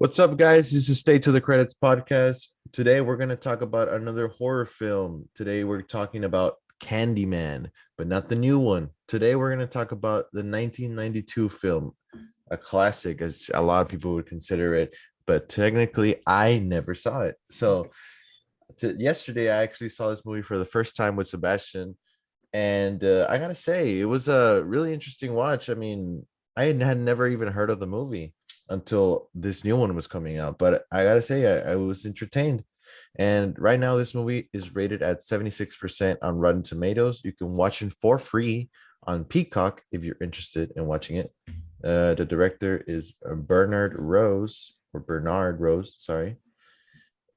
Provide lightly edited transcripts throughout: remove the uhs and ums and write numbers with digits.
What's up, guys? This is Stay to the Credits podcast. Today, we're going to talk about another horror film. Today, we're talking about Candyman, but not the new one. Today, we're going to talk about the 1992 film, a classic, as a lot of people would consider it. But technically, I never saw it. So, yesterday, I actually saw this movie for the first time with Sebastian. And I got to say, it was a really interesting watch. I mean, I had never even heard of the movie until this new one was coming out. But I gotta say, I was entertained. And right now, this movie is rated at 76% on Rotten Tomatoes. You can watch it for free on Peacock if you're interested in watching it. The director is Bernard Rose, sorry.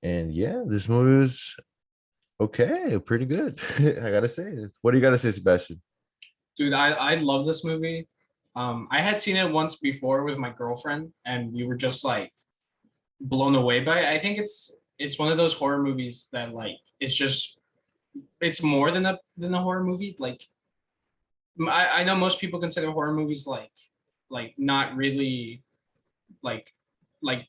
And yeah, this movie was okay, pretty good. I gotta say. What do you gotta say, Sebastian? Dude, I love this movie. I had seen it once before with my girlfriend, and we were just like blown away by it. I think it's one of those horror movies that like it's more than a horror movie. Like I know most people consider horror movies like not really like like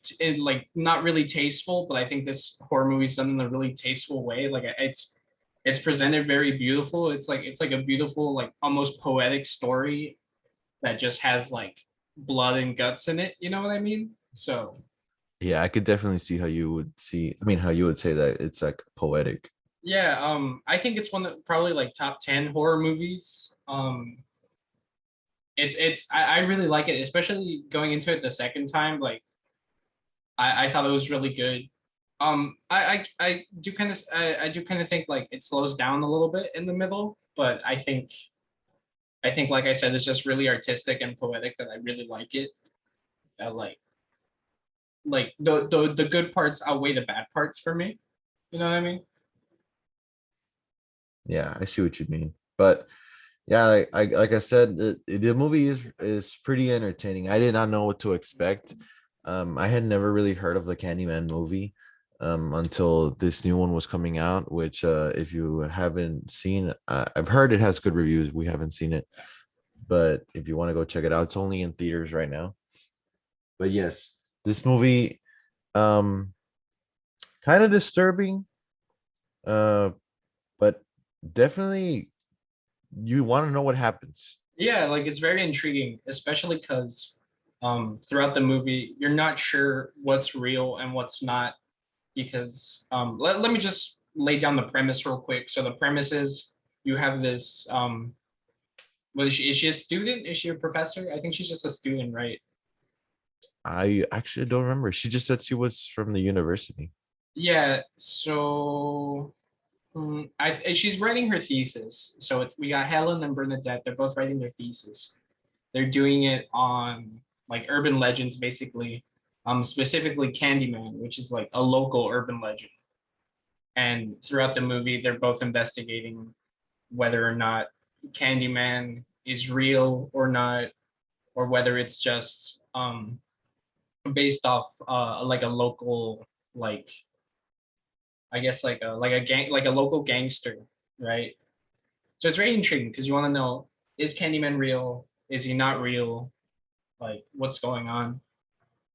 not really tasteful, but I think this horror movie is done in a really tasteful way. Like it's presented very beautiful. It's like a beautiful, like almost poetic story that just has like blood and guts in it. You know what I mean? So Yeah, I could definitely see how you would see. I mean, how you would say that it's like poetic. yeah, I think it's one that probably like top 10 horror movies. I really like it, especially going into it the second time. Like I thought it was really good. I do kind of think like it slows down a little bit in the middle, but I think like I said, it's just really artistic and poetic that I really like it. I like the good parts outweigh the bad parts for me. You know what I mean? Yeah, I see what you mean. But yeah, like I said, the movie is pretty entertaining. I did not know what to expect. I had never really heard of the Candyman movie until this new one was coming out, which if you haven't seen, I've heard it has good reviews. We haven't seen it, but if you want to go check it out, it's only in theaters right now. But yes, this movie um kind of disturbing, uh, but definitely you want to know what happens. Yeah, like it's very intriguing, especially because throughout the movie you're not sure what's real and what's not because let me just lay down the premise real quick. So the premise is you have this what is she a student? Is she a professor? I think she's just a student, right? I actually don't remember. She just said she was from the university. Yeah, so she's writing her thesis. So it's we got Helen and Bernadette. They're both writing their thesis. They're doing it on like urban legends, basically. Specifically Candyman, which is like a local urban legend. And throughout the movie, they're both investigating whether or not Candyman is real or not, or whether it's just based off like a local like I guess like a gang like a local gangster, right? So it's very intriguing because you want to know, is Candyman real? Is he not real? Like what's going on?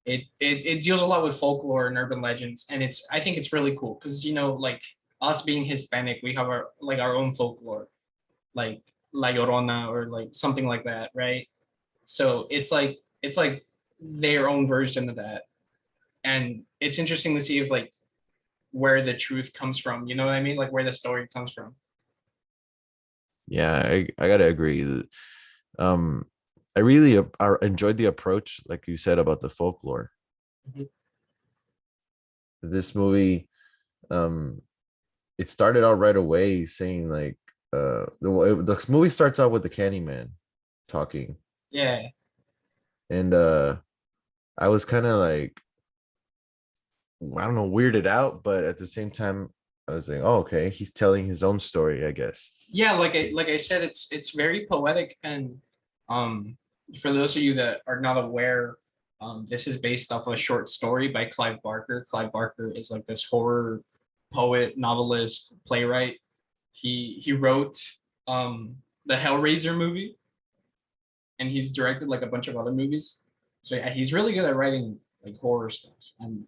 It deals a lot with folklore and urban legends, and I think it's really cool because like us being Hispanic, we have our own folklore, like La Llorona or like something like that, right? So it's like their own version of that, and it's interesting to see if like where the truth comes from. You know what I mean? Like where the story comes from. Yeah, I gotta agree. Um, I really enjoyed the approach, like you said about the folklore. Mhm. This movie, um, it started out right away saying like, the movie starts out with the Candyman talking, Yeah, and I was kind of like, I don't know, weirded out, but at the same time, I was like, oh, okay, he's telling his own story, I guess. yeah. Like I said, it's very poetic, and um, for those of you that are not aware, this is based off a short story by Clive Barker. Clive Barker is like this horror poet, novelist, playwright. He wrote the Hellraiser movie, and he's directed like a bunch of other movies. So yeah, he's really good at writing like horror stuff. And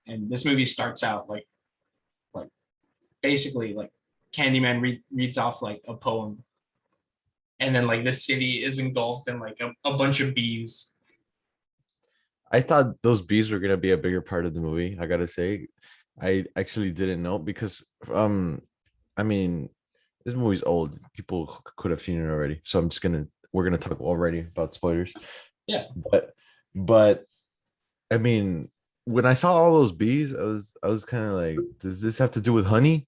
and this movie starts out like basically like Candyman reads off like a poem, and then like the city is engulfed in like a bunch of bees. I thought those bees were gonna be a bigger part of the movie. I gotta say, I actually didn't know because I mean, this movie's old. People could have seen it already. So we're gonna talk already about spoilers. Yeah. But I mean, when I saw all those bees, I was kind of like, does this have to do with honey?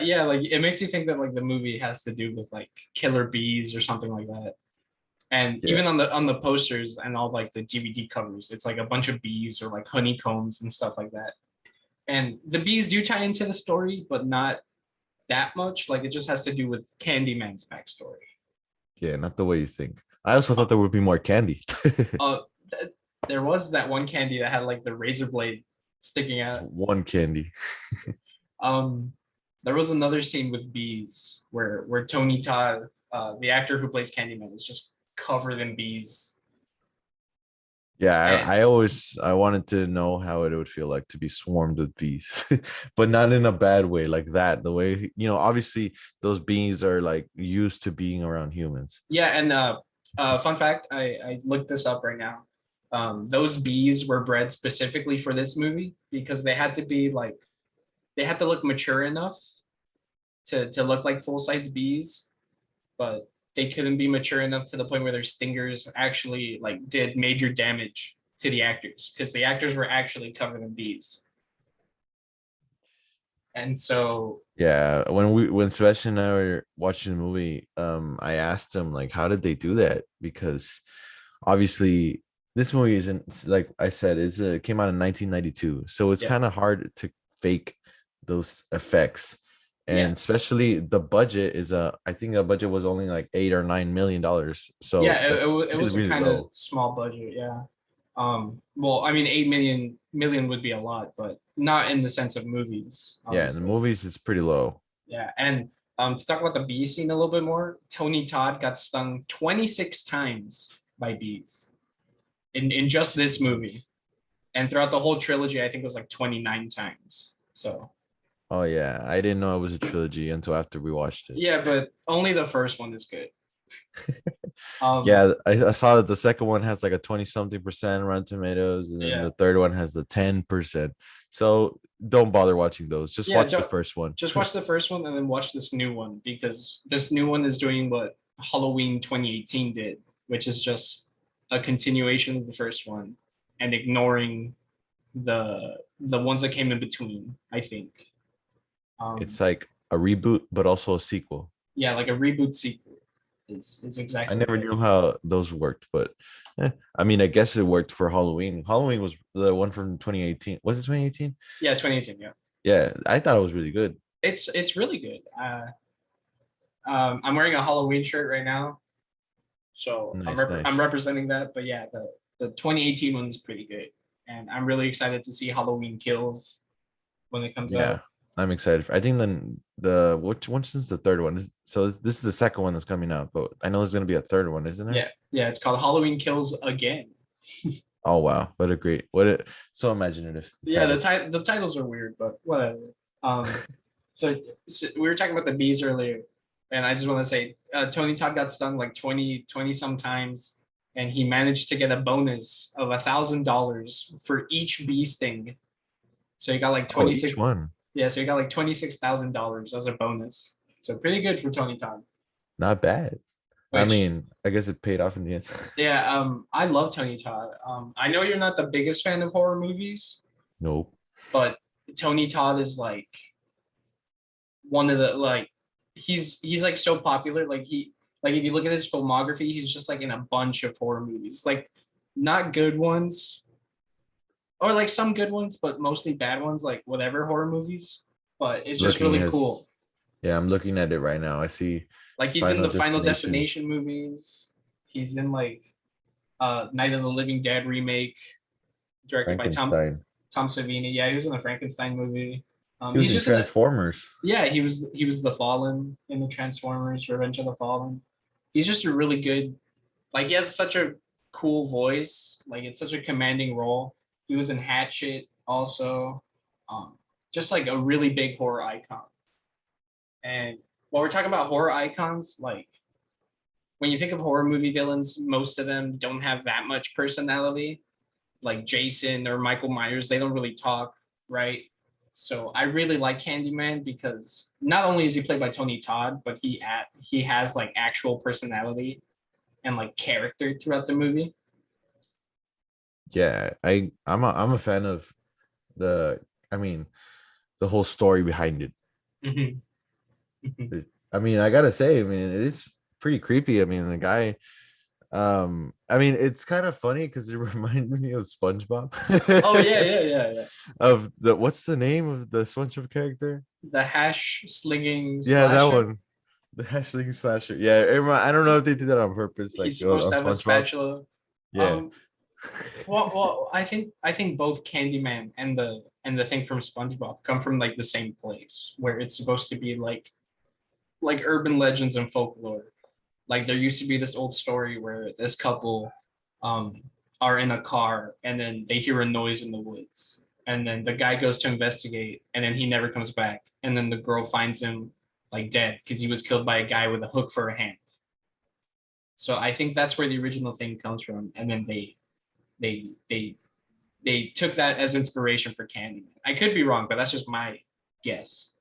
Yeah, like it makes you think that like the movie has to do with like killer bees or something like that. And Yeah. even on the posters and all like the DVD covers, it's like a bunch of bees or like honeycombs and stuff like that. And the bees do tie into the story, but not that much. Like it just has to do with Candyman's backstory. Yeah, not the way you think. I also Uh, thought there would be more candy. uh, there was that one candy that had like the razor blade sticking out. One candy. Um, there was another scene with bees where Tony Todd, the actor who plays Candyman, is just covered in bees. Yeah, And I wanted to know how it would feel like to be swarmed with bees, but not in a bad way like that. The way, obviously those bees are like used to being around humans. yeah, and fun fact, I looked this up right now. Those bees were bred specifically for this movie because they had to be like they had to look mature enough to look like full size bees, but they couldn't be mature enough to the point where their stingers actually like did major damage to the actors because the actors were actually covered in bees. And so Yeah, when Sebastian and I were watching the movie, I asked him like, how did they do that? Because obviously this movie isn't like I said, it came out in 1992, so it's yeah, kind of hard to fake those effects, yeah, and especially the budget I think the budget was only like $8 or $9 million, yeah. so that's It really was a really kind of low. small budget. Yeah. Well, I mean, 8 million would be a lot, but not in the sense of movies, Yeah, in the obviously. movies it's pretty low. Yeah, and to talk about the bee scene a little bit more, Tony Todd got stung 26 times by bees in just this movie, and throughout the whole trilogy, I think it was like 29 times. So Oh yeah, I didn't know it was a trilogy until after we watched it. yeah, but only the first one is good. Um, Yeah, I saw that the second one has like a 20 something percent Rotten Tomatoes, and then yeah, the third one has the 10%. So don't bother watching those. Just yeah. watch the first one. Just watch the first one and then watch this new one because this new one is doing what Halloween 2018 did, which is just a continuation of the first one and ignoring the ones that came in between. I think. It's Um, like a reboot, but also a sequel. yeah, like a reboot sequel is I exactly never what it knew is. how those worked, but I mean, I guess it worked for Halloween. Halloween was the one from 2018. Was it 2018? Yeah, 2018. Yeah, Yeah, I thought it was really good. it's really good. I'm wearing a Halloween shirt right now, so Nice, I'm nice. representing that. But yeah, the 2018 one is pretty good, and I'm really excited to see Halloween Kills when it comes Yeah, out. I'm excited. I think then which one's the third one? This is the second one that's coming out, but I know there's gonna be a third one, isn't there? Yeah, yeah, it's called Halloween Kills Again. Oh wow, so imaginative Yeah, title. the titles are weird, but whatever. Um, so we were talking about the bees earlier, and I just want to say Tony Todd got stung like 20 some times, and he managed to get a bonus of $1,000 for each bee sting. So he got like Oh, each 26. one. Yeah, so he got like $26,000 as a bonus. So pretty good for Tony Todd. Not bad. I Which mean, I guess it paid off in the end. yeah, I love Tony Todd. I know you're not the biggest fan of horror movies, Nope. but Tony Todd is like one of the like he's like so popular. Like if you look at his filmography, he's just like in a bunch of horror movies. Like not good ones, or like some good ones, but mostly bad ones, like whatever horror movies. But it's just Looking really as cool. Yeah, I'm looking at it right now. I see Like he's in Final the Final Destination. Destination movies. He's in like Night of the Living Dead remake, directed by Frankenstein. Tom Savini. Yeah, he was in the Frankenstein movie. He was He's in just in the Transformers. yeah, he was the Fallen in the Transformers: Revenge of the Fallen. He's just a really good, like he has such a cool voice. Like it's such a commanding role. He was in Hatchet also. Um, just like a really big horror icon. And while we're talking about horror icons, like when you think of horror movie villains, most of them don't have that much personality. Like Jason or Michael Myers, they don't really talk, right? So I really like Candyman because not only is he played by Tony Todd, but he has like actual personality and like character throughout the movie. Yeah, I'm a fan of the I mean the whole story behind it. Mhm, mhm. I mean, I gotta say, I mean, it's pretty creepy. I mean, the guy, I mean, it's kind of funny because it reminded me of SpongeBob. Oh yeah, yeah, yeah, yeah. Of the what's the name of the SpongeBob character? The hash slinging Yeah, that slasher. one. The hashling slasher. Yeah, I don't know if they did that on purpose, like He's supposed on to have a SpongeBob. spatula. Yeah. Um, well, I think both Candyman and the thing from SpongeBob come from like the same place where it's supposed to be like urban legends and folklore. Like there used to be this old story where this couple um are in a car and then they hear a noise in the woods and then the guy goes to investigate and then he never comes back and then the girl finds him like dead because he was killed by a guy with a hook for a hand. So I think that's where the original thing comes from and then they they they took that as inspiration for Candyman. I could be wrong, but that's just my guess.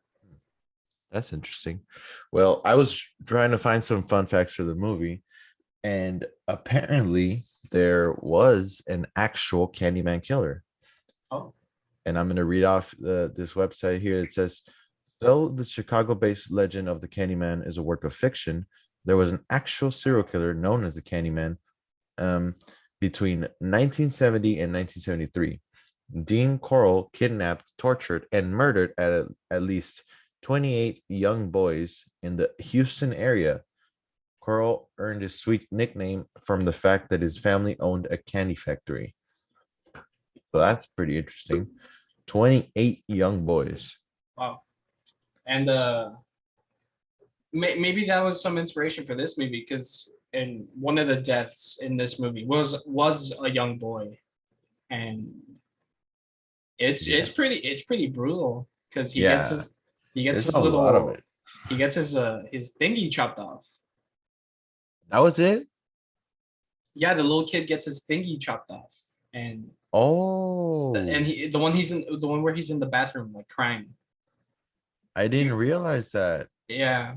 That's interesting. Well, I was trying to find some fun facts for the movie, and apparently there was an actual Candyman killer. Oh, And I'm going to read off this website here. It says, though the Chicago-based legend of the Candyman is a work of fiction, there was an actual serial killer known as the Candyman um, between 1970 and 1973. Dean Corll kidnapped, tortured, and murdered at least 28 young boys in the Houston area. Corll earned his sweet nickname from the fact that his family owned a candy factory. So wow, that's pretty interesting. 28 young boys. wow. And maybe that was some inspiration for this movie because in one of the deaths in this movie was a young boy, and Yeah. it's pretty brutal because Yeah. he gets There's his a lot of it. little his thingy chopped off. That was it? Yeah, the little kid gets his thingy chopped off, and Oh, the one where he's in the bathroom like crying. I didn't You realize that. yeah.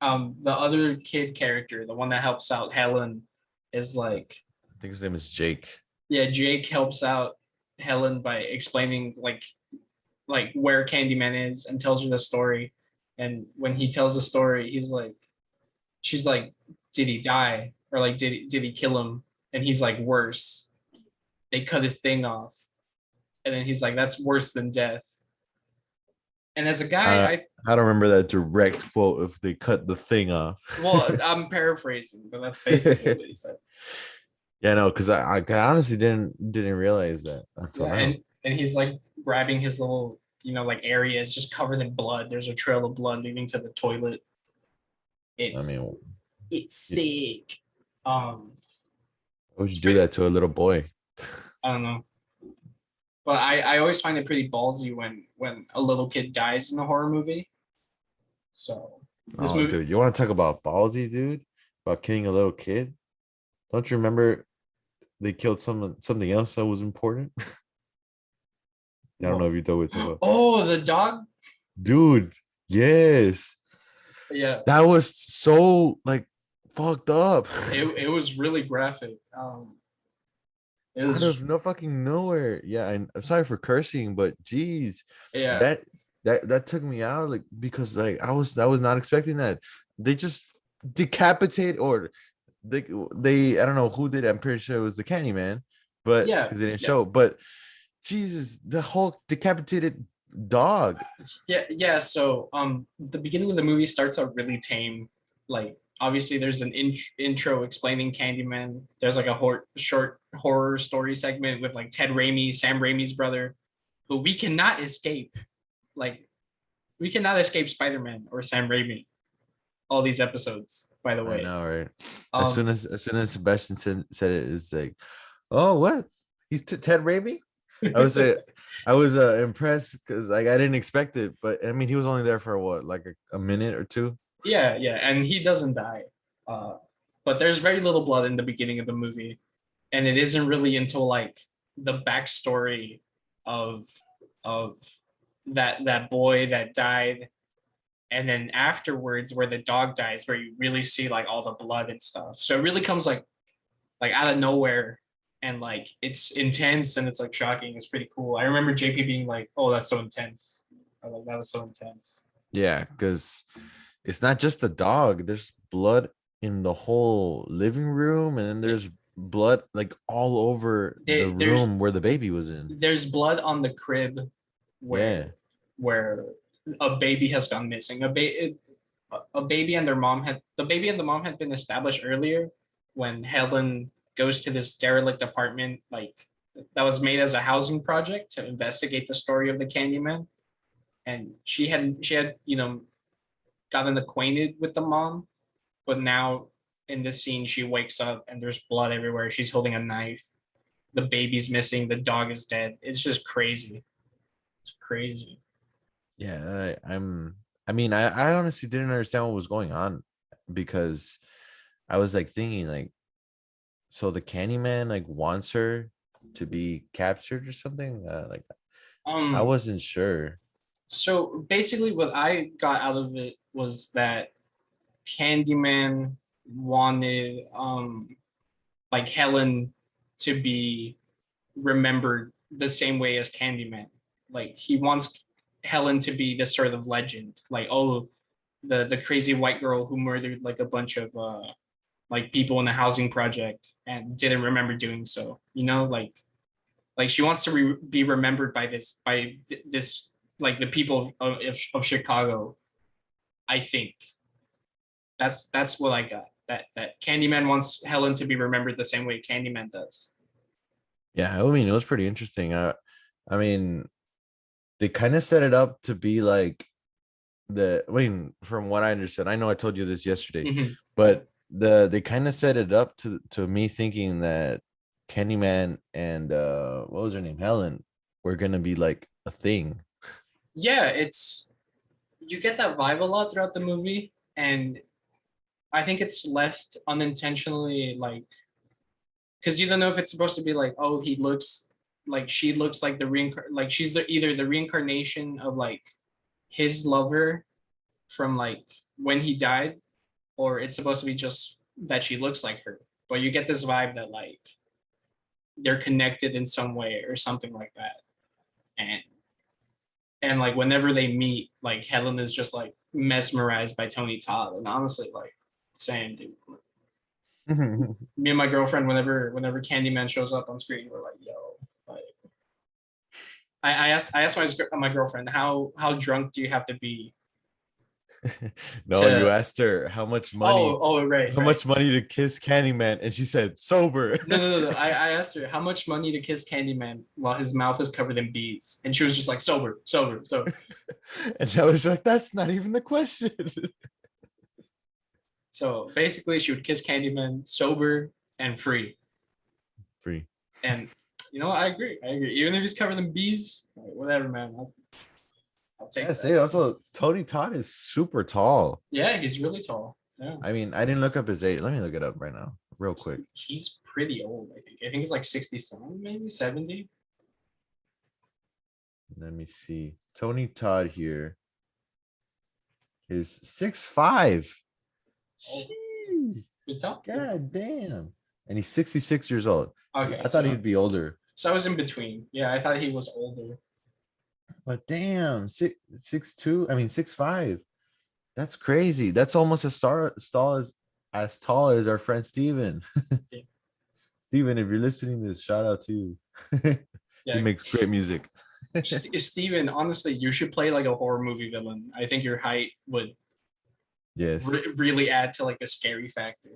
The other kid character, the one that helps out Helen, is like I think his name is Jake. yeah, Jake helps out Helen by explaining like where Candyman is and tells her the story. And when he tells the story, she's like, did he die or like did he kill him? And he's like, worse. They cut his thing off, and then he's like, that's worse than death. And as a guy, Uh, I don't remember that direct quote if they cut the thing off. I'm paraphrasing, but that's basically what he said. Yeah, no, because I honestly didn't realize that until Yeah, now. and he's like grabbing his little, like area is just covered in blood. There's a trail of blood leading to the toilet. I It's mean, it's it, sick. Um, why would you it's do pretty. that to a little boy? I don't know, but I always find it pretty ballsy when a little kid dies in a horror movie. So this Oh, movie, dude, you want to talk about ballsy, dude? About killing a little kid? Don't you remember they killed something else that was important? I don't know well, if you know what it's about. oh the dog, Dude, yes. yeah, That was so like fucked up. it was really graphic. It Out was of no fucking nowhere. Yeah, I'm sorry for cursing, but geez, yeah that that took me out like because like I was not expecting that. They just decapitate or they I don't know who did it. I'm pretty sure it was the Candyman, but yeah because they didn't yeah show. But Jesus, the whole decapitated dog. yeah. So the beginning of the movie starts out really tame. Like obviously there's an intro explaining Candyman. There's like a short horror story segment with like Ted Raimi, Sam Raimi's brother, but we cannot escape. Like we cannot escape Spider-Man or Sam Raimi. all these episodes, by the I way. know, right? Um, As soon as Sebastian said it, it's like, oh, what? He's Ted Raimi? I was I was impressed because like I didn't expect it, but I mean he was only there for what, like a minute or two. yeah, yeah, and he doesn't die. Uh, but there's very little blood in the beginning of the movie, and it isn't really until like the backstory of of that boy that died, and then afterwards where the dog dies, where you really see like all the blood and stuff. So it really comes like out of nowhere, and like it's intense and it's like shocking. It's pretty cool. I remember JP being like, "Oh, that's so intense." I like that was so intense. Yeah, because it's not just the dog. There's blood in the whole living room, and then there's blood like all over the There, there's room where the baby was in. there's blood on the crib Yeah, where a baby has gone missing. A baby and their mom had the baby and the mom had been established earlier when Helen goes to this derelict apartment like that was made as a housing project to investigate the story of the Candyman. And she had gotten acquainted with the mom, but now in this scene she wakes up and there's blood everywhere. She's holding a knife. The baby's missing. The dog is dead. It's just crazy. It's crazy. yeah. I mean, I honestly didn't understand what was going on because I was like thinking like, so the Candyman like wants her to be captured or something. Like I Um, wasn't sure. so basically what I got out of it was that Candyman wanted like Helen to be remembered the same way as Candyman. Like he wants Helen to be this sort of legend. Like, oh, the crazy white girl who murdered like a bunch of like people in a housing project and didn't remember doing so. Like she wants to be remembered by this like the people of Chicago. I think that's what I got. That Candyman wants Helen to be remembered the same way Candyman does. Yeah, I mean, it was pretty interesting. I mean, they kind of set it up to be like I mean, from what I understand, I know I told you this yesterday, Mhm. but they kind of set it up to me thinking that Candyman and what was her name, Helen, were gonna be like a thing. Yeah, it's you get that vibe a lot throughout the movie, and I think it's left unintentionally, like because you don't know if it's supposed to be like, oh, he looks like she looks like like she's either the reincarnation of like his lover from like when he died, or it's supposed to be just that she looks like her. But you get this vibe that like they're connected in some way or something like that. And like whenever they meet, like Helen is just like mesmerized by Tony Todd. And honestly, like same dude. Me and my girlfriend, whenever Candyman shows up on screen, we're like, yo, like I asked my girlfriend how drunk do you have to be No, you to asked her right, how right. much money to kiss Candyman, and she said sober. No. I asked her how much money to kiss Candyman while his mouth is covered in bees, and she was just like sober, sober, sober. And I was like, that's not even the question. So basically, she would kiss Candyman sober and free. Free. And I agree. I agree. Even if he's covered in bees, like, whatever, man. I'll take Yeah, that. say also Tony Todd is super tall. Yeah, he's really tall. Yeah, I mean, I didn't look up his age. Let me look it up right now, real quick. he's pretty old. I think he's like 60 something, maybe 70. Let me see. Tony Todd here is 6'5". Oh, Jeez, good tell. God damn. And he's 66 years old. Okay, I thought so he'd be older. I was in between. Yeah, I thought he was older. But damn, 6'2". I mean 6'5". That's crazy. That's almost as tall as our friend Steven. Yeah, Steven, if you're listening to this, shout out to you. He yeah. makes great music. Steven, honestly, you should play like a horror movie villain. I think your height would Yes. really add to like a scary factor.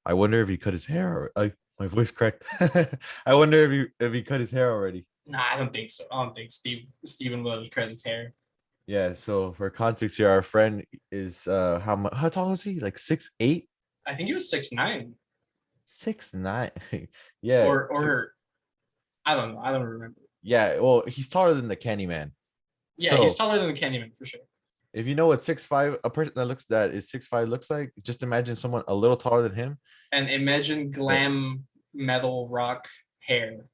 I wonder if he cut his hair. My voice cracked. I wonder if he cut his hair already. Nah, I don't think so. I don't think Steven will cut his hair. Yeah, so for context here, our friend is how tall is he? Like 6'8"? I think he was 6'9", 6'9". Yeah. or I don't know. I don't remember. Yeah, well, he's taller than the Candyman. Yeah, he's So taller than the Candyman for sure. if you know what 6'5", a person that is 6'5" looks like, just imagine someone a little taller than him. And imagine Yeah. glam metal rock hair,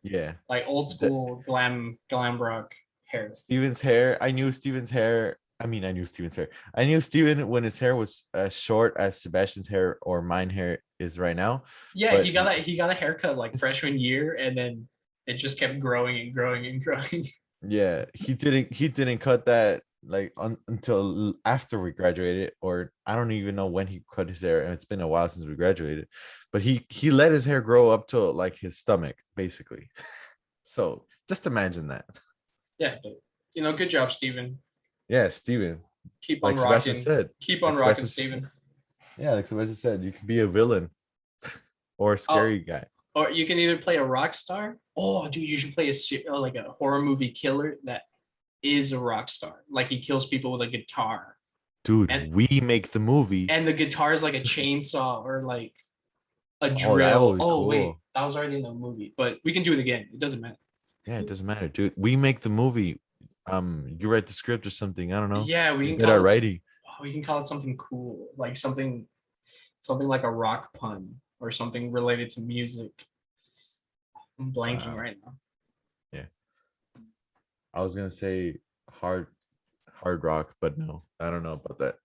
Yeah. like old The, school glam rock hair. Steven's hair. I knew Steven's hair. I mean, I knew Steven's hair. I knew Steven when his hair was as short as Sebastian's hair or mine hair is right now. Yeah, But he got a haircut like freshman year, and then it just kept growing and growing and growing. yeah, he didn't cut that like until after we graduated, or I don't even know when he cut his hair, and it's been a while since we graduated. But he let his hair grow up to like his stomach, basically. So just imagine that. Yeah, but good job, Steven. Yeah, Steven. Keep on Like Sebastian rocking. said. Keep Like on rocking, Sebastian said. Steven. Yeah, like Sebastian said, you can be a villain or a Oh, scary guy. or you can either play a rock star. Oh, dude, you should play like a horror movie killer that is a rock star. Like he kills people with a guitar, and Dude, we make the movie. the guitar is like a chainsaw or like a Oh, that drill. would be Oh wait, cool. that was already in the movie, but we can do it again. It doesn't matter. Yeah, it doesn't matter, dude. We make the movie. You write the script or something. I don't know. Yeah, we We can did our call it. writing. Oh, we can call it something cool, like something like a rock pun or something related to music. I'm blanking Wow. right now. Yeah. I was gonna say hard hard rock, but no, I don't know about that.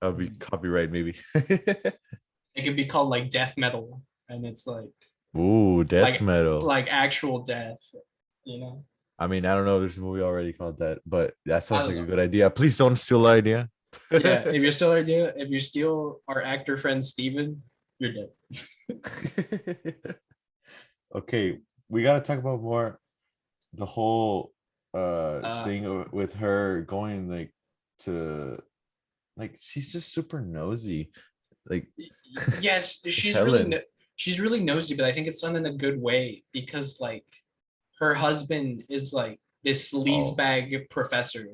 That would be copyright, maybe. It could be called like death metal, and it's Ooh, death like metal. actual death. You know, I mean, I don't know. There's a movie already called that, but that I sounds don't like a know. good idea. Please don't steal the idea. Yeah, if you steal our actor friend Steven, you're dead. Okay, we gotta talk about more the whole Uh, thing with her going like to like she's just super nosy. Like yes, Helen. she's really nosy, but I think it's done in a good way because like her husband is like this Oh, sleazebag professor.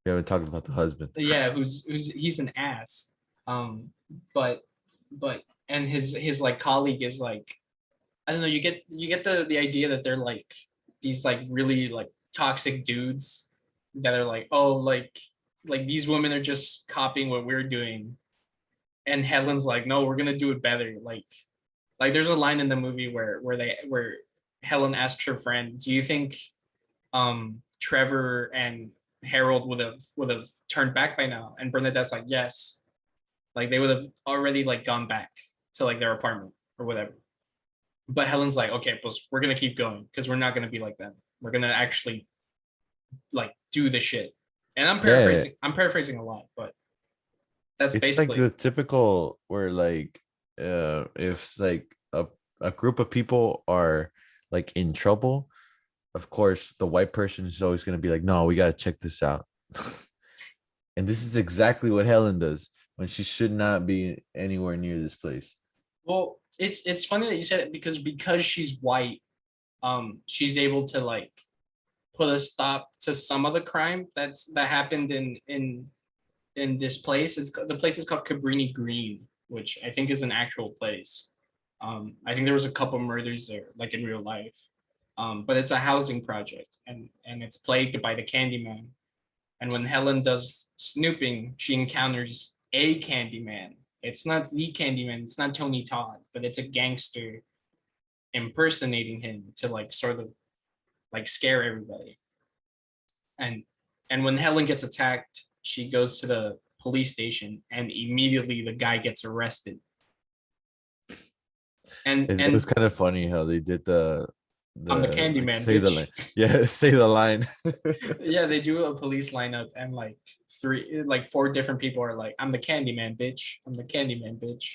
we haven't talked about the husband. Yeah, who's he's an ass. Um, but and his like colleague is like, I don't know. You get the idea that they're like these like really like toxic dudes that are like, oh, like these women are just copying what we're doing, and Helen's like, no, we're gonna do it better. Like there's a line in the movie where Helen asks her friend, do you think Trevor and Harold would have turned back by now? And Bernadette's like, yes, like they would have already like gone back to like their apartment or whatever. But Helen's like, okay, plus we're gonna keep going because we're not gonna be like them. We're gonna actually like do the shit. And Yeah, I'm paraphrasing a lot, but that's it's like basically the typical where like if like a group of people are like in trouble, of course the white person is always gonna be like, no, we gotta check this out. And this is exactly what Helen does when she should not be anywhere near this place. well, it's funny that you said it because she's white, she's able to like put a stop to some of the crime that happened in this place. The place is called Cabrini Green, which I think is an actual place. I think there was a couple murders there, like in real life. But it's a housing project, and it's plagued by the Candyman. And when Helen does snooping, she encounters a Candyman. It's not the Candyman. It's not Tony Todd, but it's a gangster impersonating him to like sort of like scare everybody. And when Helen gets attacked, she goes to the police station, and immediately the guy gets arrested. And It was kind of funny how they did I'm the the like Candyman, say the line. bitch. Yeah, say the line. Yeah, they do a police lineup, and like four different people are like, I'm the Candyman, bitch. I'm the Candyman, bitch.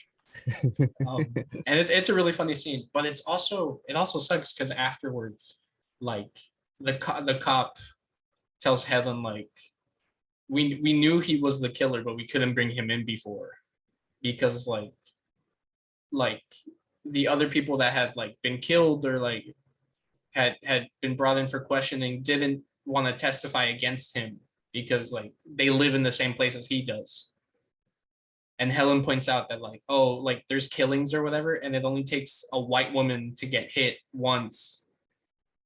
And it's a really funny scene, but it also sucks because afterwards, like the cop tells Helen like we knew he was the killer, but we couldn't bring him in before because like the other people that had like been killed or like had been brought in for questioning want to testify against him because like they live in the same place as he does. And Helen points out that like, oh, like there's killings or whatever, and it only takes a white woman to get hit once,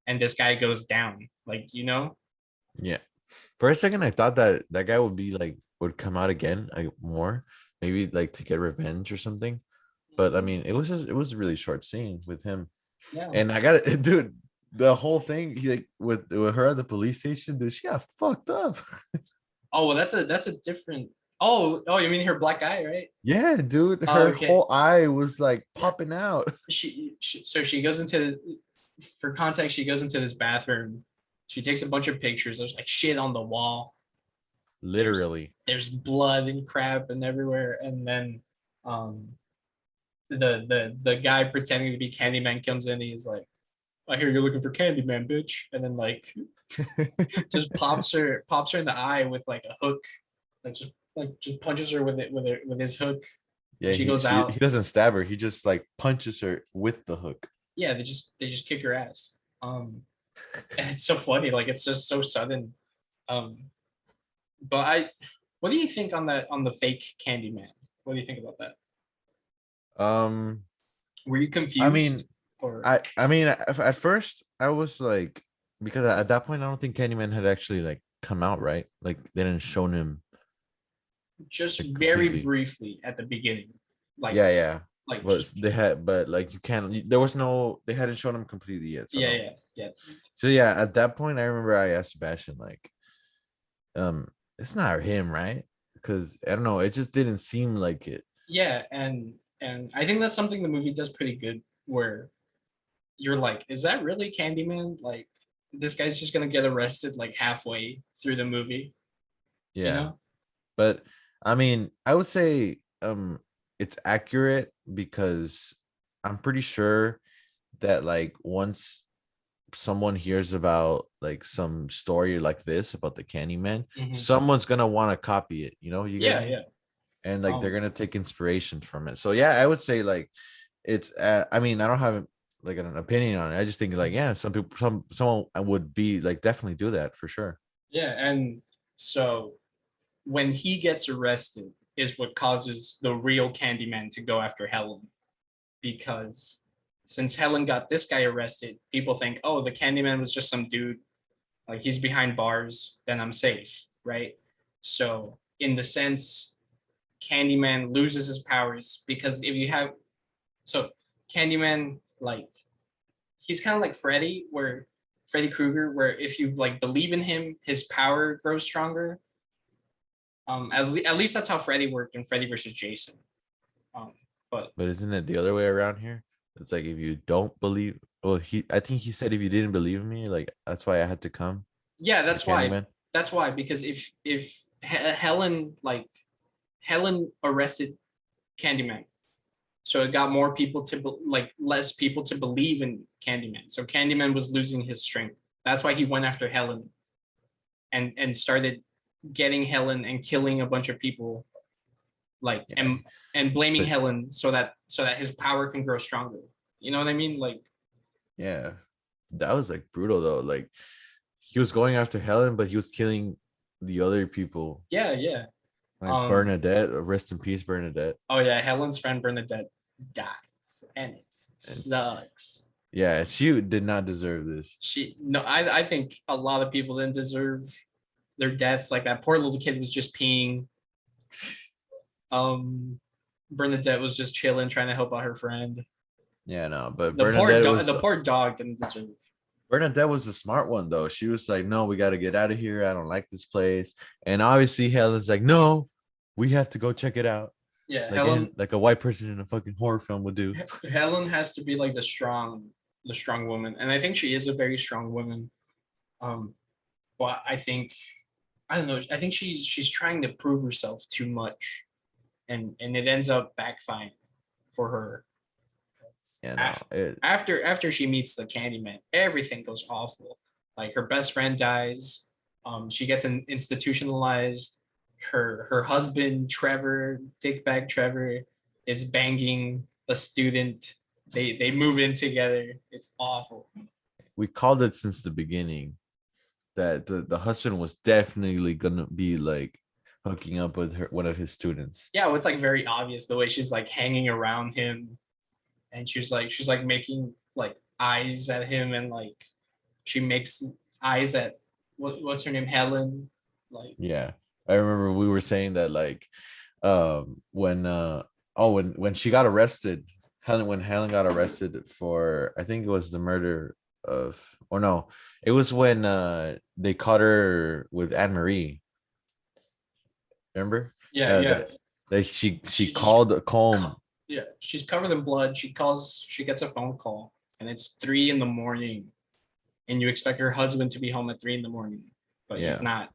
and this guy goes down. Like, you know? Yeah. For a second, I thought that that guy would be like would come out again, like more, maybe like to get revenge or something. But I mean, it was a really short scene with him. Yeah. And I got it, dude. The whole thing, he like with her at the police station, dude, she got fucked up. Oh, well, that's a different. Oh, you mean her black eye, right? Yeah, dude, Oh, her okay. whole eye was like popping out. So she goes into, for context, she goes into this bathroom. She takes a bunch of pictures. There's like shit on the wall. There's Literally. there's blood and crap and everywhere. And then um the guy pretending to be Candyman comes in. He's like, I hear you're looking for Candyman, bitch. And then like just pops her in the eye with like a hook, like just punches her with it with his hook. Yeah, She goes he out. doesn't stab her. He just like punches her with the hook. Yeah, they just kick her ass. And it's so funny, like it's just so sudden. Um, but what do you think on the fake Candyman? What do you think about that? Um, Were you I mean, confused or I mean, at first I was like, because at that point I don't think Candyman had actually like come out, right? Like they didn't show him just like very completely. briefly at the beginning, like Yeah, yeah. like But just they had, but like you can't. There was no. They hadn't shown him completely yet. So yeah, no. yeah, yeah, So yeah, at that point I remember I asked Sebastian like, it's not him, right? Because I don't know, it just didn't seem like it. yeah. And I think that's something the movie does pretty good, where you're like, is that really Candyman? Like this guy's just gonna get arrested like halfway through the movie, you Yeah. know? But I mean, I would say it's accurate because I'm pretty sure that like once someone hears about like some story like this about the Candyman, Mhm. someone's gonna want to copy it, you get Yeah, me? yeah. And like they're Um, gonna take inspiration from it. So yeah, I would say like it's I mean, I don't have like an opinion on it. I just think like yeah, some people someone would be like definitely do that for sure. yeah, and so when he gets arrested is what causes the real Candyman to go after Helen, because since Helen got this guy arrested, people think, oh, the Candyman was just some dude, like he's behind bars, then I'm safe, right? So in the sense, Candyman loses his powers because if you have, so Candyman, like he's kind of like Freddy, where Freddy Krueger, where if you like believe in him, his power grows stronger. At least that's how Freddy worked in Freddy versus Jason. Um, but But isn't it the other way around here? It's like if you don't believe, well, I think he said if you didn't believe in me, like that's why I had to come yeah, to the that's why. Candyman. That's why, because if Helen, like Helen arrested Candyman, so it got more people to like less people to believe in Candyman. So Candyman was losing his strength. That's why he went after Helen and started getting Helen and killing a bunch of people, like Yeah, and blaming but Helen so that his power can grow stronger. You know what I mean? Like yeah, that was like brutal though. Like he was going after Helen, but he was killing the other people. yeah, yeah. Like Um. Bernadette, rest in peace, Bernadette. Oh yeah, Helen's friend Bernadette dies, and it And sucks. yeah, she did not deserve this. She no, I think a lot of people didn't deserve their deaths. Like that poor little kid was just peeing. Um, Bernadette was just chilling, trying to help out her friend. Yeah, no, but The poor dog, the poor dog didn't deserve. Bernadette was a smart one though. She was like, "No, we got to get out of here. I don't like this place." And obviously, Helen's like, "No, we have to go check it out." Yeah, Like like a white person in a fucking horror film would do. Helen has to be like the strong woman, and I think she is a very strong woman. Um, but I don't know. I think she's trying to prove herself too much, and it ends up backfiring for her. Yeah, no, After she meets the Candyman, everything goes awful. Like her best friend dies. She gets institutionalized. Her husband Trevor, Dickbag Trevor, is banging a student. They move in together. It's awful. we called it since the beginning that the husband was definitely gonna be like hooking up with her, one of his students. Yeah, it's like very obvious the way she's like hanging around him, and she's like making like eyes at him, and like she makes eyes at what's her name, Helen. Like, Yeah, I remember we were saying that like when when she got arrested, when Helen got arrested for, I think it was the murder of, or no, it was when they caught her with Anne Marie. Remember? yeah, yeah. That she She just called a comb. yeah, she's covered in blood. She gets a phone call, and it's 3 in the morning, and you expect her husband to be home at 3 in the morning, but he's Yeah. not.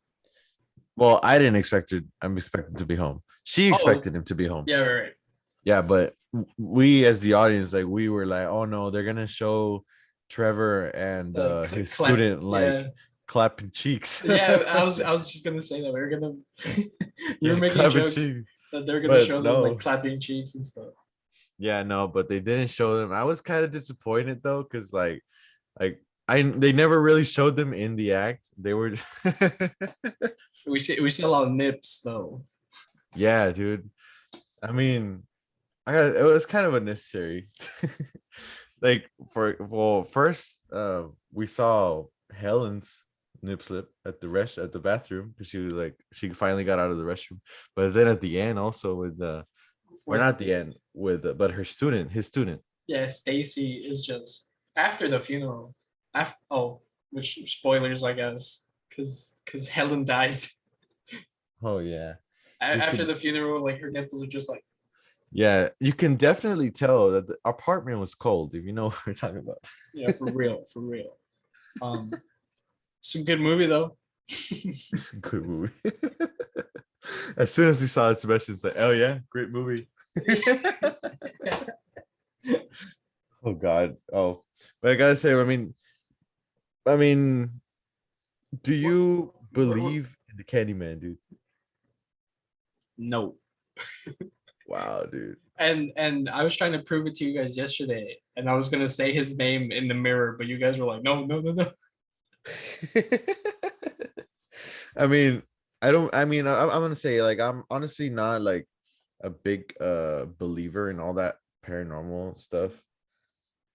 Well, I didn't expect it. I'm expecting to be home. She Oh, expected him to be home. yeah, right. Yeah, but we as the audience, like we were like, oh no, they're gonna show Trevor and his Clap. student like Yeah, clapping cheeks. yeah. I was just gonna say that we are gonna. You're Yeah, making clapping jokes cheeks. that they're gonna But show them like no. clapping cheeks and stuff. Yeah, no, but they didn't show them. I was kind of disappointed though, because like they never really showed them in the act. They were We see a lot of nips though. yeah, dude. I mean, it was kind of unnecessary. Like for well, first we saw Helen's nip slip at the bathroom because she was like she finally got out of the restroom. But then at the end also with the, or With not the end with but his student. yeah, Stacy is just after the funeral. After, which spoilers, I guess, because Helen dies. Oh yeah. You After could, the funeral, like her nipples are just like, yeah, you can definitely tell that the apartment was cold, if you know what we're talking about. yeah, for real, for real. It's a good movie though. Good movie. As soon as he saw it, Sebastian's like, oh yeah, great movie. Oh God. Oh, but I gotta say, I mean, do you believe in the Candyman, dude? No. Wow, dude. And I was trying to prove it to you guys yesterday, and I was gonna say his name in the mirror, but you guys were like, no, no, no, no. I mean, I don't. I mean, I'm gonna say like I'm honestly not like a big believer in all that paranormal stuff,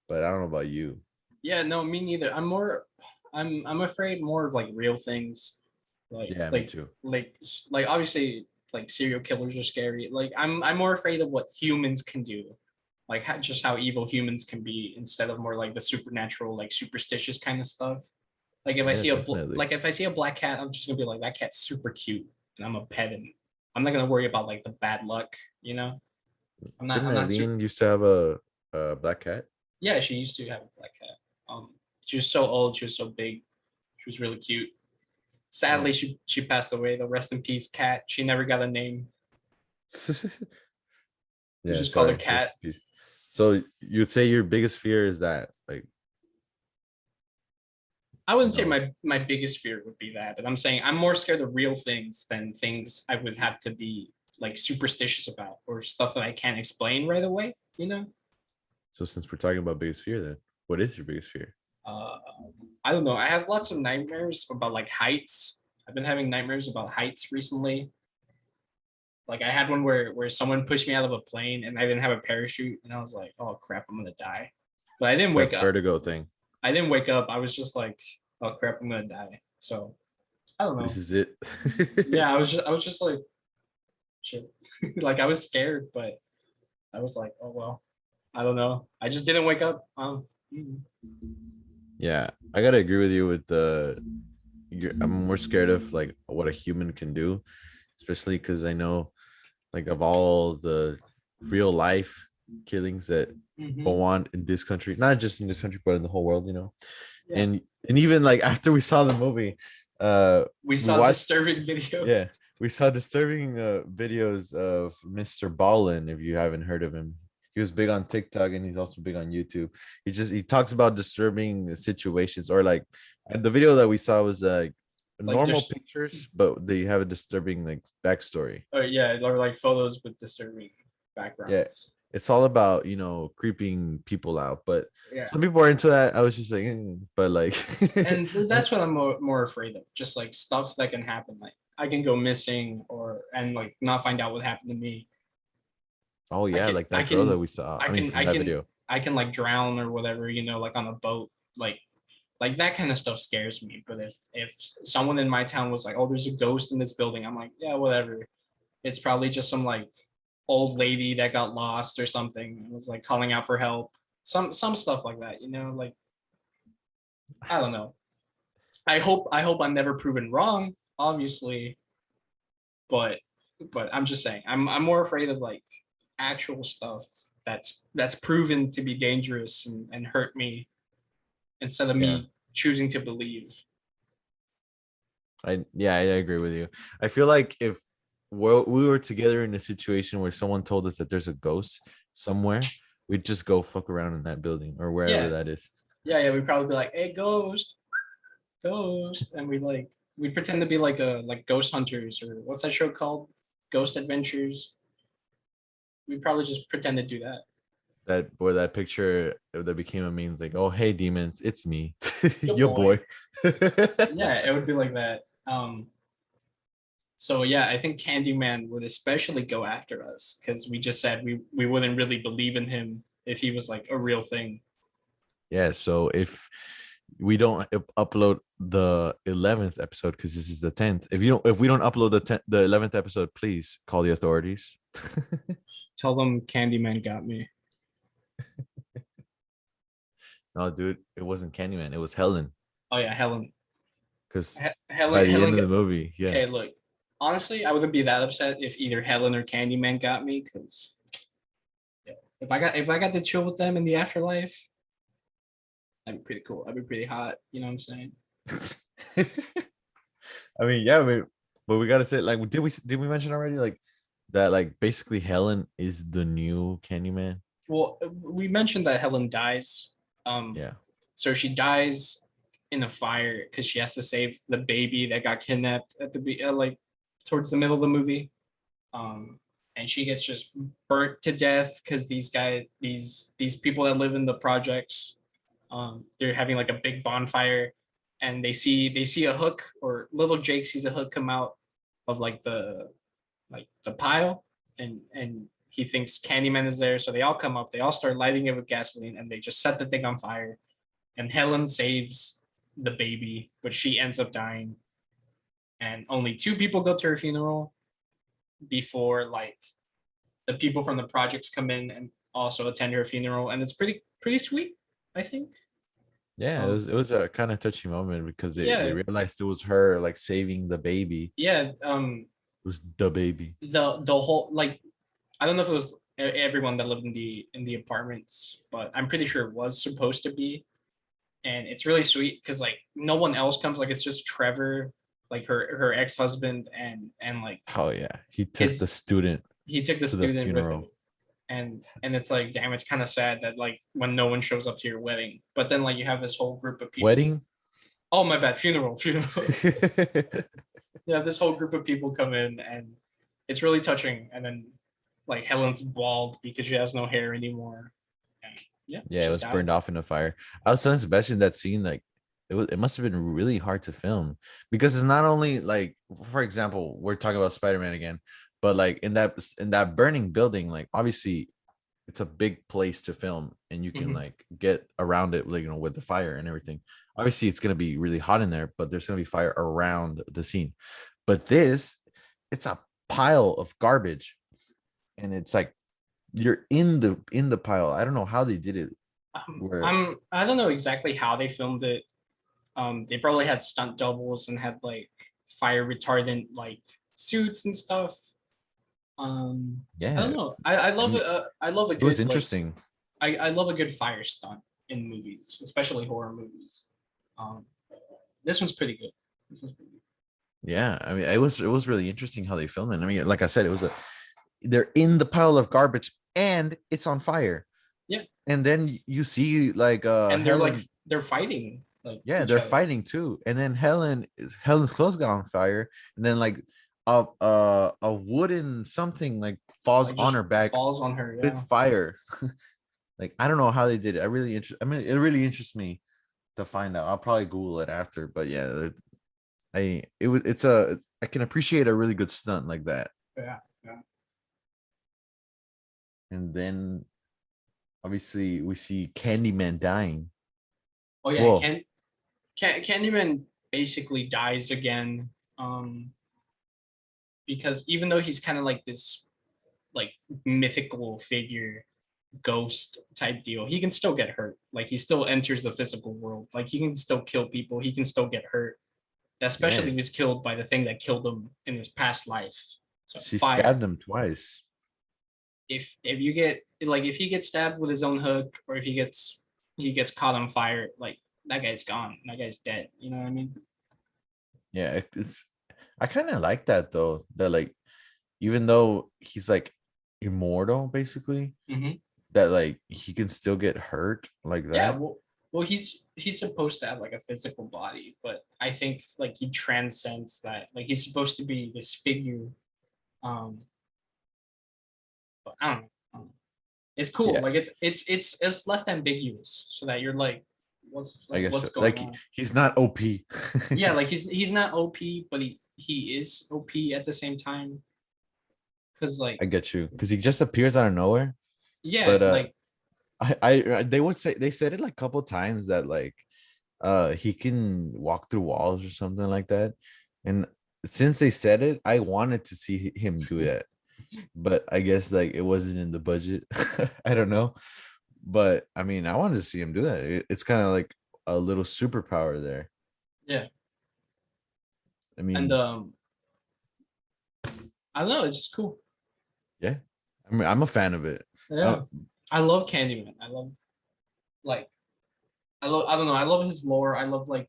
but I don't know about you. Yeah, no, me neither. I'm afraid more of like real things, like Yeah, me like too. like obviously like serial killers are scary. Like I'm more afraid of what humans can do, like just how evil humans can be, instead of more like the supernatural, like superstitious kind of stuff. Like if I Yeah, see definitely. like if I see a black cat, I'm just gonna be like, that cat's super cute, and I'm a pet him. I'm not gonna worry about like the bad luck, you know. Didn't I'm not super. Eileen used to have a black cat? Yeah, she used to have a black cat. She was so old. She was so big. She was really cute. Sadly, Oh. she passed away. The rest in peace, Cat. She never got a name. We Yeah, just called her sorry. Rest Cat. in peace. So you'd say your biggest fear is that, like, I wouldn't say no. my biggest fear would be that, but I'm saying I'm more scared of real things than things I would have to be like superstitious about, or stuff that I can't explain right away. You know. So since we're talking about biggest fear, then what is your biggest fear? Uh, I don't know. I have lots of nightmares about like heights. I've been having nightmares about heights recently. Like I had one where someone pushed me out of a plane and I didn't have a parachute, and I was like, oh crap, I'm gonna die. But I didn't wake That up. vertigo thing. I didn't wake up. I was just like, oh crap, I'm gonna die. So I don't This know. is it. Yeah, I was just like shit. Like I was scared, but I was like, oh well. I don't know. I just didn't wake up. Yeah, I gotta agree with you with I'm more scared of like what a human can do, especially because I know like of all the real life killings that Mhm. go on in this country, not just in this country, but in the whole world, Yeah. and even like after we saw the movie, We we saw watched, disturbing yeah, videos. we saw disturbing videos of Mr. Ballin. If you haven't heard of him, he was big on TikTok and he's also big on YouTube. He talks about disturbing situations, or like the video that we saw was like Like normal just pictures, but they have a disturbing like backstory. yeah, or like photos with disturbing Yeah, backgrounds. It's all about, creeping people out. But Yeah. some people are into that. I was just like, but like, And that's what I'm more afraid of. Just like stuff that can happen. Like I can go missing or and like not find out what happened to me. oh I yeah, can like I that girl that can we saw. I I mean, can from I that can video. I can like drown or whatever, like on a boat. Like that kind of stuff scares me. But if someone in my town was like, oh, there's a ghost in this building, I'm like, yeah, whatever. It's probably just some like old lady that got lost or something and was like calling out for help. Some stuff like that, like I don't know. I hope I'm never proven wrong, obviously, but I'm just saying I'm more afraid of like actual stuff that's proven to be dangerous and hurt me instead of Yeah. me choosing to believe. I agree with you. I feel like if we were together in a situation where someone told us that there's a ghost somewhere, we'd just go fuck around in that building or wherever Yeah, that is. yeah, we'd probably be like, hey, ghost, and we'd pretend to be like ghost hunters or what's that show called? Ghost Adventures. We'd probably just pretend to do that. That picture that became a meme, like, oh hey demons, it's me, Good your boy. boy. Yeah, it would be like that. So yeah, I think Candyman would especially go after us because we just said we wouldn't really believe in him if he was like a real thing. Yeah, so if we don't upload the 11th episode, because this is the 10th, if we don't upload the 11th episode, please call the authorities. Tell them Candyman got me. No, dude, it wasn't Candyman, it was Helen. Oh yeah, Helen. Because by Helen. the end Helen. of the movie, yeah. Okay, look. Honestly, I wouldn't be that upset if either Helen or Candyman got me because yeah, if I got to chill with them in the afterlife, that'd be pretty cool. That'd be pretty hot. You know what I'm saying? I mean, yeah, but we gotta say, like, did we mention already, like, that, like, basically Helen is the new Candyman? Well, we mentioned that Helen dies. Um, Yeah. so she dies in a fire because she has to save the baby that got kidnapped at like towards the middle of the movie. And she gets just burnt to death because these people that live in the projects, they're having like a big bonfire, and they see a hook, or little Jake sees a hook come out of like the pile, and he thinks Candyman is there. So they all come up, they all start lighting it with gasoline, and they just set the thing on fire. And Helen saves the baby, but she ends up dying. And only two people go to her funeral before like the people from the projects come in and also attend her funeral, and it's pretty sweet, I think. Yeah, it Um, was it was a kind of touchy moment because they yeah, realized it was her, like, saving the baby. yeah. It was the baby. The whole like I don't know if it was everyone that lived in the apartments, but I'm pretty sure it was supposed to be, and it's really sweet because like no one else comes. Like it's just Trevor, like her ex husband, and like Oh yeah, he took the his student he took the to the student with him, funeral. and it's like damn, it's kind of sad that like when no one shows up to your wedding, but then like you have this whole group of people. Wedding. Oh my bad, funeral. Yeah, this whole group of people come in, and it's really touching. And then like Helen's bald because she has no hair anymore. And yeah, Yeah, it she was burned died. off in a fire. I was telling Sebastian that scene, like, it must have been really hard to film because it's not only like, for example, we're talking about Spider-Man again, but like in that burning building, like, obviously it's a big place to film and you can, Mhm. like, get around it, like, with the fire and everything. Obviously it's gonna be really hot in there, but there's gonna be fire around the scene. But it's a pile of garbage, and it's like you're in the pile. I don't know how they did it. Where I don't know exactly how they filmed it. They probably had stunt doubles and had like fire retardant like suits and stuff. I don't Yeah, know. I I love mean, it. I love a it was good like interesting. I love a good fire stunt in movies, especially horror movies. Um, this one's pretty good. This one's pretty good. Yeah, I mean, it was really interesting how they filmed it. I mean, like I said, they're in the pile of garbage and it's on fire. Yeah, And then you see, like, and Helen. they're fighting like Yeah, each they're other. fighting too. And then Helen's clothes got on fire. And then, like, a wooden something, like, falls like on her just back falls on her. with Yeah. fire. Like I don't know how they did it. I mean, it really interests me to find out. I'll probably Google it after, but yeah, it's a I can appreciate a really good stunt like that. Yeah. Yeah. And then obviously we see Candyman dying. Oh yeah, Whoa, Candyman basically dies again. Because even though he's kind of like this like mythical figure, ghost type deal, he can still get hurt. Like he still enters the physical world. Like he can still kill people. He can still get hurt. Especially yeah, if he's killed by the thing that killed him in his past life. So she fire. stabbed him twice. If you get like if he gets stabbed with his own hook, or if he gets caught on fire, like that guy's gone. That guy's dead. You know what I mean? Yeah, it's I kind of like that though. That like even though he's like immortal basically, Mm-hmm. that like he can still get hurt like Yeah, that. well, he's supposed to have like a physical body, but I think like he transcends that. Like he's supposed to be this figure. Um, but I don't know. I don't know. It's cool. Yeah, Like it's left ambiguous, so that you're like, I guess what's so. going Like on? he's not OP. Yeah, like he's not OP, but he is OP at the same time. Cause like I get you because he just appears out of nowhere. yeah, But like they would say they said it like a couple times that like he can walk through walls or something like that. And since they said it, I wanted to see him do that. But I guess like it wasn't in the budget. I don't know. But I mean, I wanted to see him do that. It's kind of like a little superpower there. yeah, I and mean, I don't know. It's just cool. yeah. I mean, I'm a fan of it. Yeah, I love Candyman. I love like I don't know. I love his lore. I love like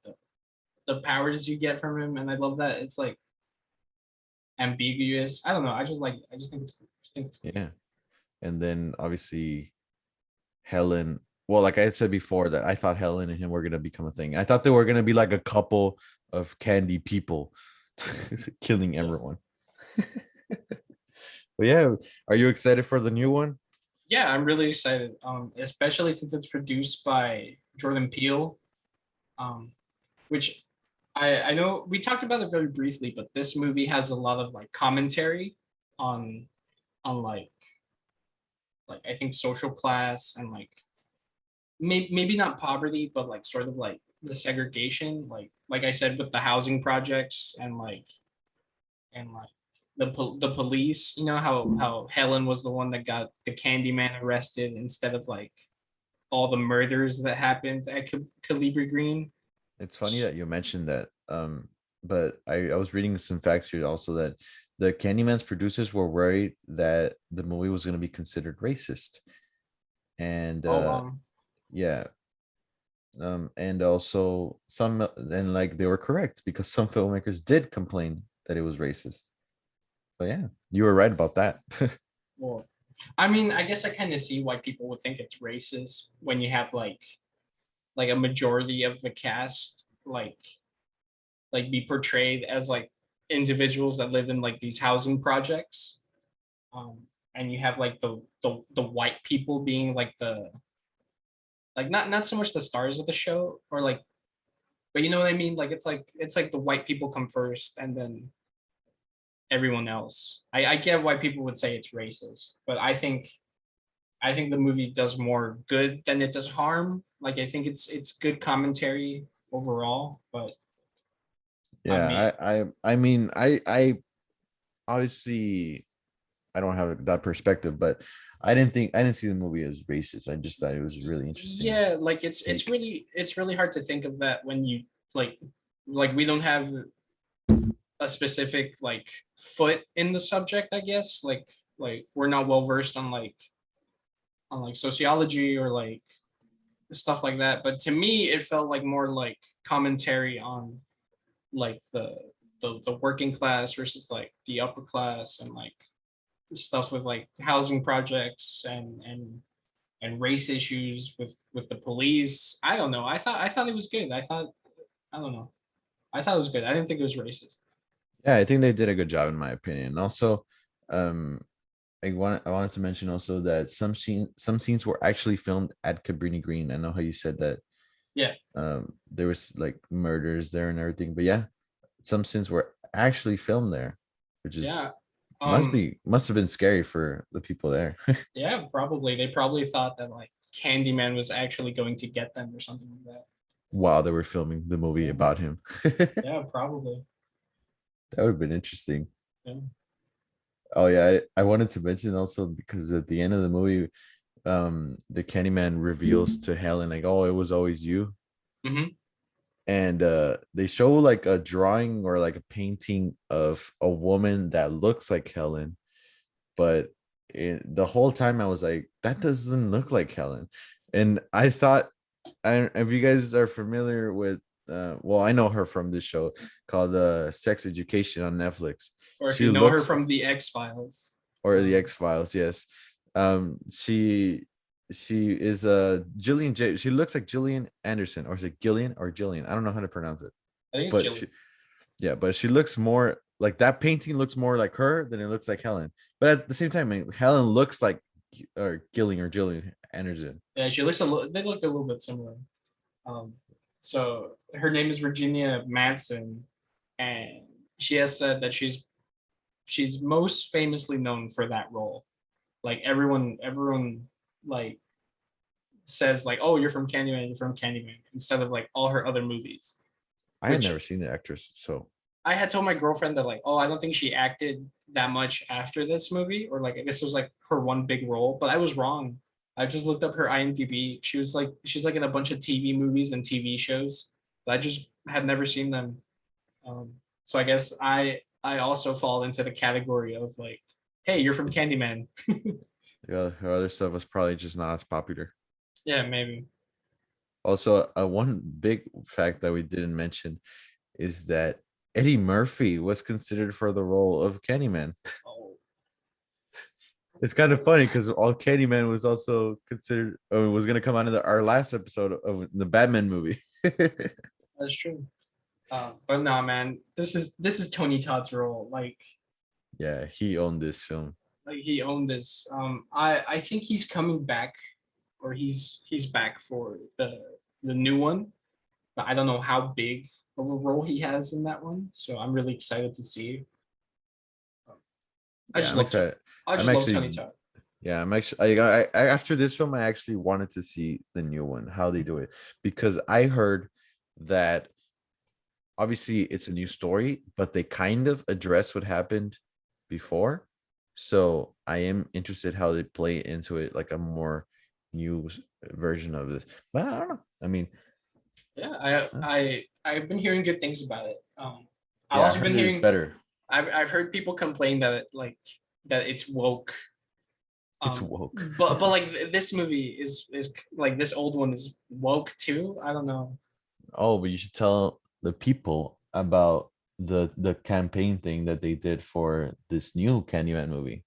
the powers you get from him, and I love that it's like ambiguous. I don't know. I just think it's cool. I just think it's cool. Yeah. And then obviously Helen. Well, like I said before, that I thought Helen and him were gonna become a thing. I thought they were gonna be like a couple of candy people killing Yeah. everyone. But yeah, are you excited for the new one? Yeah, I'm really excited. Especially since it's produced by Jordan Peele. Um, which I know we talked about it very briefly, but this movie has a lot of like commentary on on like I think social class and like maybe not poverty, but like sort of like the segregation, like I said with the housing projects and like the police. You know how Helen was the one that got the Candyman arrested instead of like all the murders that happened at Cabrini Green. It's funny that you mentioned that. But I was reading some facts here also that the Candyman's producers were worried that the movie was going to be considered racist. And Oh yeah, and also some, and like they were correct because some filmmakers did complain that it was racist. So yeah, you were right about that. well, I mean, I guess I kind of see why people would think it's racist when you have like a majority of the cast like be portrayed as like individuals that live in like these housing projects. And you have like the white people being like the like not so much the stars of the show, or like, but you know what I mean? Like it's like the white people come first and then everyone else. I get why people would say it's racist, but I think the movie does more good than it does harm. Like I think it's good commentary overall, but I mean, Yeah, I mean, I obviously I don't have that perspective, but I didn't see the movie as racist. I just thought it was really interesting yeah, like it's take. really hard to think of that when you like like we don't have a specific like foot in the subject, I guess. Like we're not well versed on like sociology or like stuff like that. But to me, it felt like more like commentary on like the working class versus like the upper class, and like stuff with like housing projects and race issues with the police. I don't know. I thought it was good. I don't know. I thought it was good. I didn't think it was racist. Yeah, I think they did a good job in my opinion. Also, um, I wanted to mention also that some scenes were actually filmed at Cabrini Green. I know how you said that Yeah, there was like murders there and everything, but yeah, some scenes were actually filmed there, which is yeah. must Um, be must have been scary for the people there. yeah, probably. They probably thought that like Candyman was actually going to get them or something like that. While they were filming the movie Yeah, about him. That yeah, probably. would have been interesting. Yeah. Oh yeah, I wanted to mention also because at the end of the movie, the Candyman reveals to Helen like, "Oh, it was always you," Hmm. and they show like a drawing or like a painting of a woman that looks like Helen, but the whole time I was like, that doesn't look like Helen, and I thought, if you guys are familiar with, well, I know her from this show called Sex Education on Netflix. Or if She you know her looks, from the X Files. or the X Files, yes. She is Jillian she looks like Gillian Anderson, or is it Gillian or Jillian? I don't know how to pronounce it, I think it's but Jillian. but she looks more like, that painting looks more like her than it looks like Helen. But at the same time, Helen looks like, or Gillian or Jillian Anderson. Yeah, she looks a little. They look a little bit similar. Um, so her name is Virginia Madsen, and she has said that she's most famously known for that role. Like everyone like says like, "Oh, you're from Candyman, you're from Candyman," instead of like all her other movies. I had Which never seen the actress, so I had told my girlfriend that like, oh, I don't think she acted that much after this movie, or like I guess it was like her one big role, but I was wrong. I just looked up her IMDb. She's like in a bunch of TV movies and TV shows, but I just had never seen them. So I guess I also fall into the category of like, hey, you're from Candyman. yeah, her other stuff was probably just not as popular. Yeah, maybe. Also, one big fact that we didn't mention is that Eddie Murphy was considered for the role of Candyman. Oh, It's kind of funny because all Candyman was also considered, was going to come out in our last episode of the Batman movie. that's true. But nah, man, this is Tony Todd's role. Yeah, he owned this film. Like he owned this. I think he's coming back, or he's back for the new one, but I don't know how big of a role he has in that one. So I'm really excited to see. Um, I Yeah, just I'm love excited. I I'm just love actually, Tony Todd. yeah, I'm actually, after this film, I actually wanted to see the new one, how they do it, because I heard that obviously it's a new story, but they kind of address what happened before. So I am interested how they play into it, like a more new version of this. But I don't know. I mean, Yeah, uh, I've been hearing good things about it. I've yeah, I also been heard it's hearing better. I've heard people complain that that it's woke. It's woke. But like this movie is like this old one is woke too. I don't know. Oh, but you should tell the people about the campaign thing that they did for this new Candyman movie.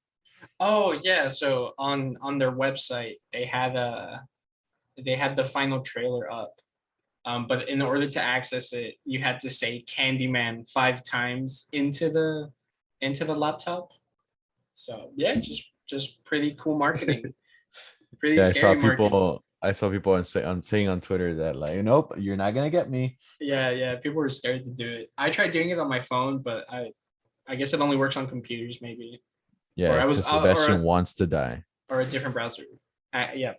Oh yeah, so on their website they had the final trailer up. But in order to access it, you had to say Candyman 5 times into the laptop. So yeah, just pretty cool marketing, pretty Yeah, scary marketing. I saw people on saying on Twitter that, like, nope, you're not gonna get me. Yeah, yeah, people were scared to do it. I tried doing it on my phone, but I guess it only works on computers maybe, Yeah, or I it's was because Sebastian or wants to die. or a different browser. Yeah,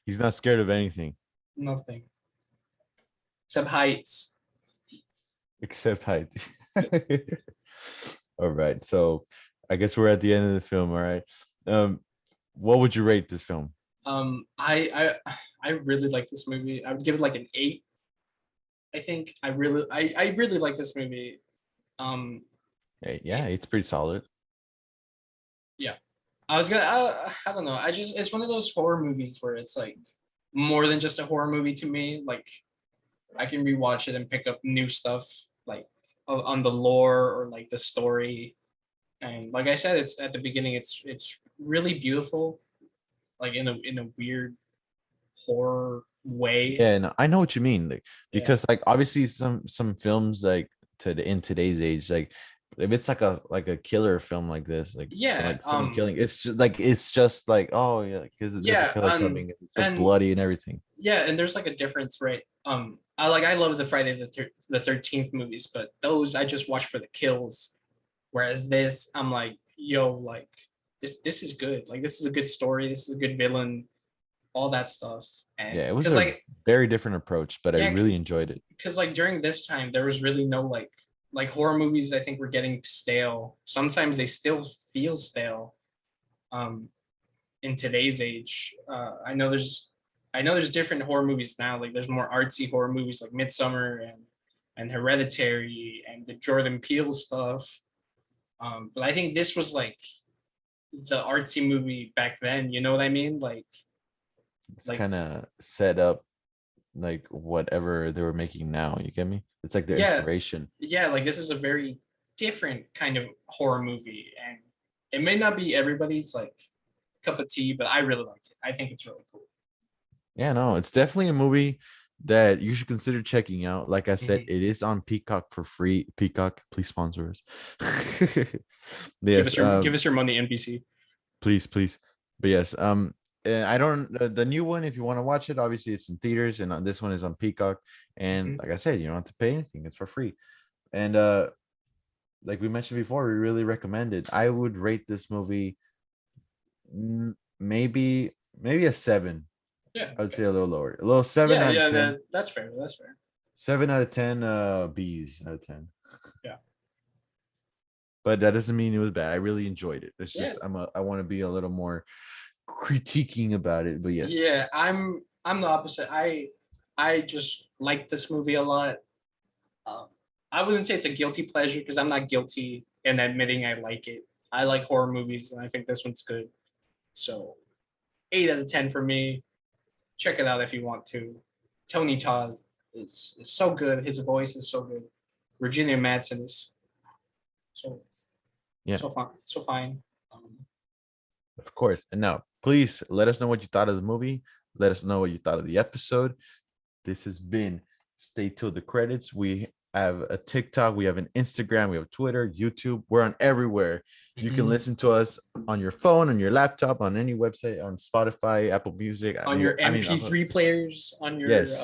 He's not scared of anything nothing except heights. except height. All right, so I guess we're at the end of the film. All right, um, what would you rate this film? I really like this movie. I would give it like an 8. I think I really like this movie. Um, Yeah, it's pretty solid. yeah, I was gonna. I don't know. I just it's one of those horror movies where it's like more than just a horror movie to me. Like I can rewatch it and pick up new stuff like on the lore or like the story. And like I said, it's at the beginning. It's really beautiful, like in a weird horror way. Yeah, and I know what you mean, like, Yeah, because like obviously some films like in today's age, like if it's like a killer film like this, like so Yeah, like someone killing, it's just like oh yeah, because there's a yeah, killer coming. It's so and bloody and everything. yeah, and there's like a difference, right? I love the Friday the 13th movies, but those I just watch for the kills. Whereas this, I'm like, yo, like this is good. Like this is a good story. This is a good villain. All that stuff, and Yeah, it was because a like very different approach, but I yeah, really enjoyed it. because like during this time there was really no like horror movies. I think were getting stale. Sometimes they still feel stale. Um, in today's age. I know there's different horror movies now. Like there's more artsy horror movies like Midsummer and Hereditary and the Jordan Peele stuff. But I think this was like the artsy movie back then. You know what I mean? It's Like kind of set up like whatever they were making now. You get me? It's like their yeah, inspiration. yeah. Like this is a very different kind of horror movie, and it may not be everybody's like cup of tea, but I really like it. I think it's really cool. Yeah, no, it's definitely a movie that you should consider checking out. Like I said, Mhm. it is on Peacock for free. Peacock, please sponsor us. Give Yes, us your money, NBC. please, please. But yes, I don't the new one. If you want to watch it, obviously it's in theaters, and this one is on Peacock. And Mhm. like I said, you don't have to pay anything; it's for free. And like we mentioned before, we really recommend it. I would rate this movie maybe a 7. Yeah. I would Okay. say a little lower, a little 7 Yeah. out of Yeah. 10. That's fair. That's fair. 7 out of 10 B's out of 10. Yeah. But that doesn't mean it was bad. I really enjoyed it. It's Yeah. just I want to be a little more critiquing about it. But yes. Yeah. I'm the opposite. I just like this movie a lot. Um, I wouldn't say it's a guilty pleasure because I'm not guilty in admitting I like it. I like horror movies and I think this one's good. So 8 out of 10 for me. Check it out if you want to. Tony Todd is so good. His voice is so good. Virginia Madsen is so Yeah, so fine. of course. And now please let us know what you thought of the movie. Let us know what you thought of the episode. This has been Stay Till the Credits. We have a TikTok, we have an Instagram, we have Twitter, YouTube. We're on everywhere. You can Mhm. listen to us on your phone, on your laptop, on any website, on Spotify, Apple Music. On your I mean, MP3 players, on your yes,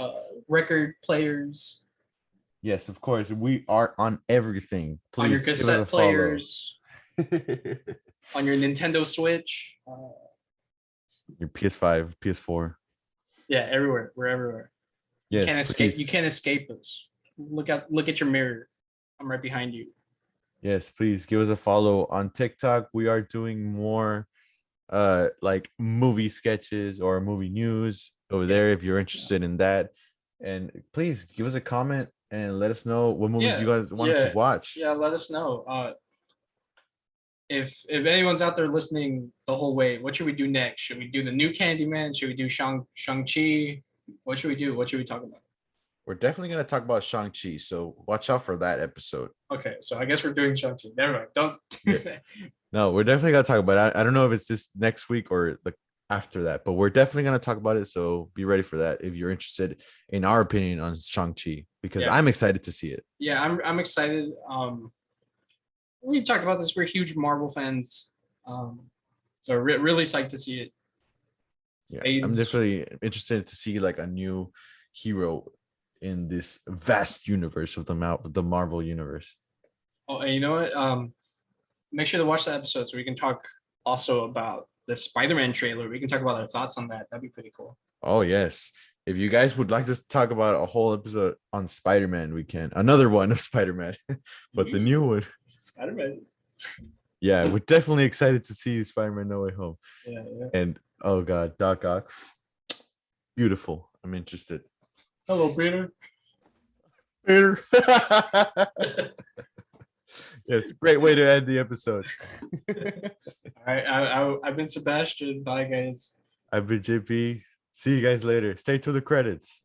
record players, yes, of course. We are on everything. on your Please give us a cassette follow. players, on your Nintendo Switch. Your PS5, PS4. Yeah, everywhere. We're everywhere. You Yes, can't escape. You please. can't escape us. Look out! Look at your mirror. I'm right behind you. Yes, please give us a follow on TikTok. We are doing more like movie sketches or movie news over Yeah, there if you're yeah, interested in that. And please give us a comment and let us know what movies yeah, you guys want us to yeah. watch. Yeah, let us know. If anyone's out there listening the whole way, what should we do next? Should we do the new Candyman? Should we do Shang-Chi? What should we do? What should we talk about? We're definitely going to talk about Shang-Chi, so watch out for that episode. Okay, so I guess we're doing Shang-Chi. Never mind. Don't. Yeah. No, we're definitely going to talk about it. I don't know if it's this next week or the after that, but we're definitely going to talk about it, so be ready for that if you're interested in our opinion on Shang-Chi, because Yeah, I'm excited to see it. yeah. I'm excited. We talked about this. We're huge Marvel fans. So really psyched to see it. Yeah, I'm Phase. definitely interested to see like a new hero in this vast universe of the Marvel universe. Oh, and you know what? Make sure to watch the episode so we can talk also about the Spider-Man trailer. We can talk about our thoughts on that. That'd be pretty cool. Oh yes. If you guys would like to talk about a whole episode on Spider-Man, we can. Another one of Spider-Man, but the new one. Spider-Man. Yeah, we're definitely excited to see Spider-Man No Way Home. Yeah, yeah. And oh god, Doc Ock. Beautiful. I'm interested. Hello, Peter. Peter. Yes, great way to end the episode. All right, I've been Sebastian. Bye, guys. I've been JP. See you guys later. Stay to the credits.